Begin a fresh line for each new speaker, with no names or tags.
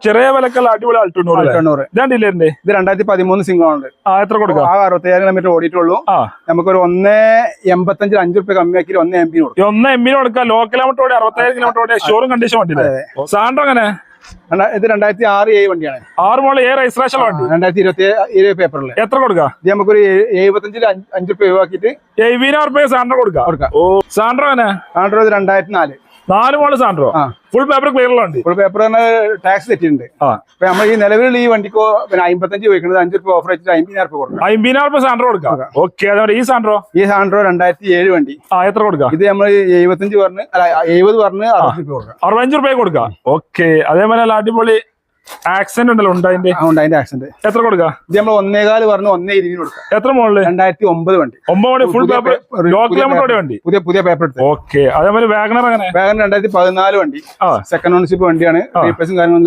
ചെറിയ വിലക്കുള്ള അടിപൊളി അൾട്ടോണൂറ് ഇതാണ്ടില്ലേ ഇത്
2013 സിംഗിൾ
എത്ര കൊടുക്കാം?
65 കിലോമീറ്റർ ഓടിയിട്ടുള്ളൂ. നമുക്കൊരു 1.85 5 റുപ്യ കമ്മിയാക്കി 1 MB കൊടുക്കാം.
1 MB കൊടുക്കാം. ലോ കിലോമീറ്റർ ഓടി 65 കിലോമീറ്റർ ഓടിയ ഷോറും കണ്ടീഷൻ വണ്ടി. സാൻഡ്രോ എങ്ങനെ?
ഇത് 2006 വണ്ടിയാണ്.
6 മോള് രജിസ്ട്രേഷൻ വണ്ടി
2020 പേപ്പറിൽ.
എത്ര കൊടുക്കാം?
ഇത് നമുക്കൊരു 75 5 റുപ്യ ഒഴിവാക്കിയിട്ട്
70,000 റുപ്യ സാൻഡ്രോ കൊടുക്കാം. ഓ സാൻഡ്രോ എങ്ങനെ?
സാൻഡ്രോ 2004
4 മോള് സാൻഡ്രോ ഫുൾ പേപ്പർ ക്ലിയർ ഉണ്ട്.
ഫുൾ പേപ്പർ ടാക്സ് തെറ്റിട്ടുണ്ട്. അപ്പൊ നമ്മൾ ഈ നിലവിലുള്ള ഈ വണ്ടിക്കോ 55 ചോദിക്കുന്നത് 5 റുപ്യ ഓഫർ വെച്ചിട്ട് 50,000 റുപ്യ കൊടുക്കാം.
50,000 റുപ്യ സാൻഡ്രോ കൊടുക്കാം. ഓക്കെ. അതേപോലെ ഈ സാൻഡ്രോ
2007 വണ്ടി
എത്ര കൊടുക്കാം?
ഇത് നമ്മൾ 75 പറഞ്ഞ് 70 പറഞ്ഞ് 60 റുപ്യ കൊടുക്കാം.
65 റുപ്യ കൊടുക്കാം. ഓക്കെ. അതേപോലെ അടിപൊളി ആക്സിഡന്റ് ഉണ്ടല്ലോ ഉണ്ടായിന്റെ
ആക്സിഡന്റ്
എത്ര കൊടുക്കാം?
ഇത് നമ്മൾ 1.25 പറഞ്ഞ് 1.20 കൊടുക്കാം.
എത്ര മോളില്?
2009 വണ്ടി.
9 ഫുൾ പേപ്പർ ലോ കിലോമീറ്റർ വണ്ടി.
പുതിയ പേപ്പർ എടുത്ത്.
ഓക്കെ. അതേപോലെ വാഗണർ എങ്ങനെ?
വാഗണർ 2014 വണ്ടി. സെക്കൻഡ് ഓണർഷിപ്പ് വണ്ടിയാണ്. റീപ്ലേസും കാര്യങ്ങളും